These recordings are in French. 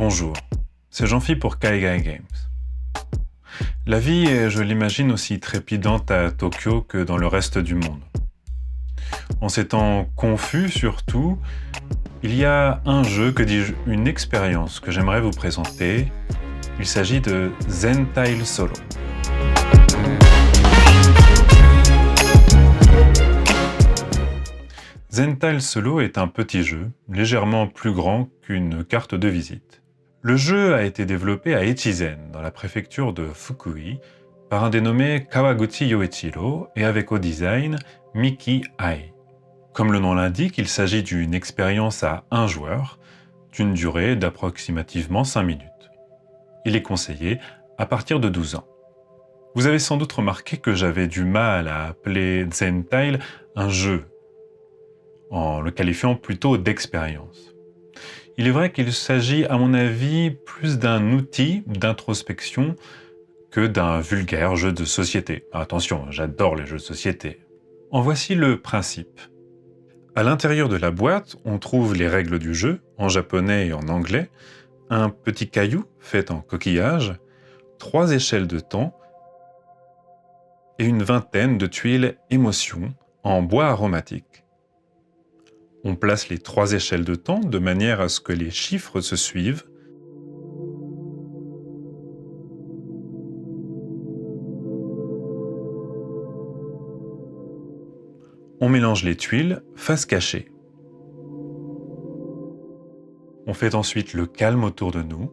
Bonjour, c'est Jean-Phi pour Kaigai Games. La vie est, je l'imagine, aussi trépidante à Tokyo que dans le reste du monde. En ces temps confus surtout, il y a un jeu, que dis-je, une expérience que j'aimerais vous présenter. Il s'agit de Zen-Tile Solo. Zen-Tile Solo est un petit jeu, légèrement plus grand qu'une carte de visite. Le jeu a été développé à Echizen, dans la préfecture de Fukui, par un dénommé Kawaguchi Yoichiro et avec au design Miki Ai. Comme le nom l'indique, il s'agit d'une expérience à un joueur, d'une durée d'approximativement 5 minutes. Il est conseillé à partir de 12 ans. Vous avez sans doute remarqué que j'avais du mal à appeler Zen-Tile un jeu, en le qualifiant plutôt d'expérience. Il est vrai qu'il s'agit, à mon avis, plus d'un outil d'introspection que d'un vulgaire jeu de société. Attention, j'adore les jeux de société. En voici le principe. À l'intérieur de la boîte, on trouve les règles du jeu, en japonais et en anglais, un petit caillou fait en coquillage, 3 échelles de temps et une vingtaine de tuiles émotions en bois aromatique. On place les 3 échelles de temps de manière à ce que les chiffres se suivent. On mélange les tuiles face cachée. On fait ensuite le calme autour de nous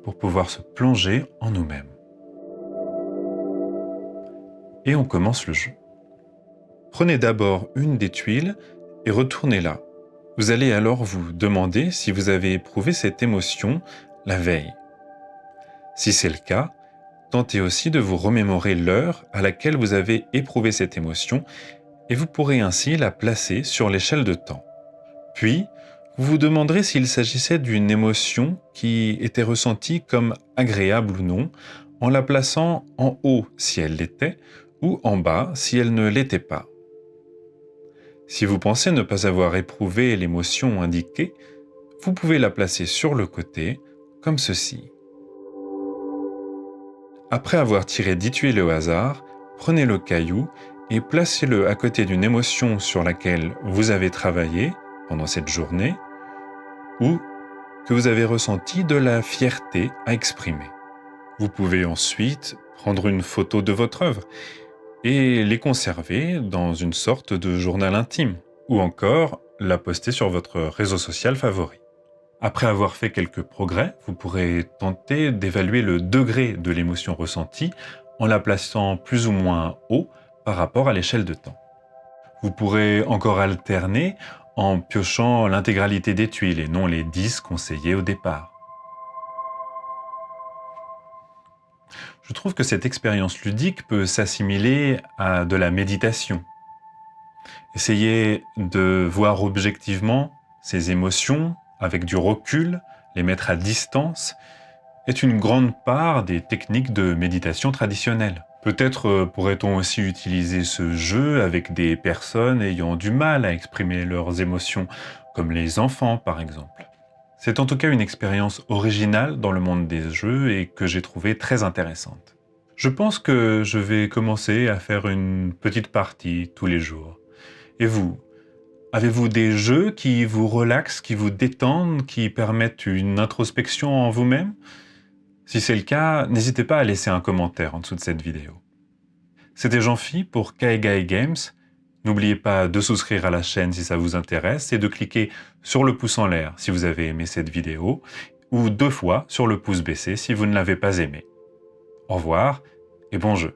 pour pouvoir se plonger en nous-mêmes. Et on commence le jeu. Prenez d'abord une des tuiles et retournez-la. Vous allez alors vous demander si vous avez éprouvé cette émotion la veille. Si c'est le cas, tentez aussi de vous remémorer l'heure à laquelle vous avez éprouvé cette émotion et vous pourrez ainsi la placer sur l'échelle de temps. Puis, vous vous demanderez s'il s'agissait d'une émotion qui était ressentie comme agréable ou non, en la plaçant en haut si elle l'était ou en bas si elle ne l'était pas. Si vous pensez ne pas avoir éprouvé l'émotion indiquée, vous pouvez la placer sur le côté, comme ceci. Après avoir tiré 10 tuiles au hasard, prenez le caillou et placez-le à côté d'une émotion sur laquelle vous avez travaillé pendant cette journée ou que vous avez ressenti de la fierté à exprimer. Vous pouvez ensuite prendre une photo de votre œuvre et les conserver dans une sorte de journal intime, ou encore la poster sur votre réseau social favori. Après avoir fait quelques progrès, vous pourrez tenter d'évaluer le degré de l'émotion ressentie en la plaçant plus ou moins haut par rapport à l'échelle de temps. Vous pourrez encore alterner en piochant l'intégralité des tuiles et non les 10 conseillées au départ. Je trouve que cette expérience ludique peut s'assimiler à de la méditation. Essayez de voir objectivement ces émotions avec du recul, les mettre à distance, est une grande part des techniques de méditation traditionnelles. Peut-être pourrait-on aussi utiliser ce jeu avec des personnes ayant du mal à exprimer leurs émotions, comme les enfants par exemple. C'est en tout cas une expérience originale dans le monde des jeux et que j'ai trouvée très intéressante. Je pense que je vais commencer à faire une petite partie tous les jours. Et vous, avez-vous des jeux qui vous relaxent, qui vous détendent, qui permettent une introspection en vous-même? Si c'est le cas, n'hésitez pas à laisser un commentaire en dessous de cette vidéo. C'était Jean-Phi pour Kaigai Games. N'oubliez pas de souscrire à la chaîne si ça vous intéresse et de cliquer sur le pouce en l'air si vous avez aimé cette vidéo ou 2 fois sur le pouce baissé si vous ne l'avez pas aimé. Au revoir et bon jeu.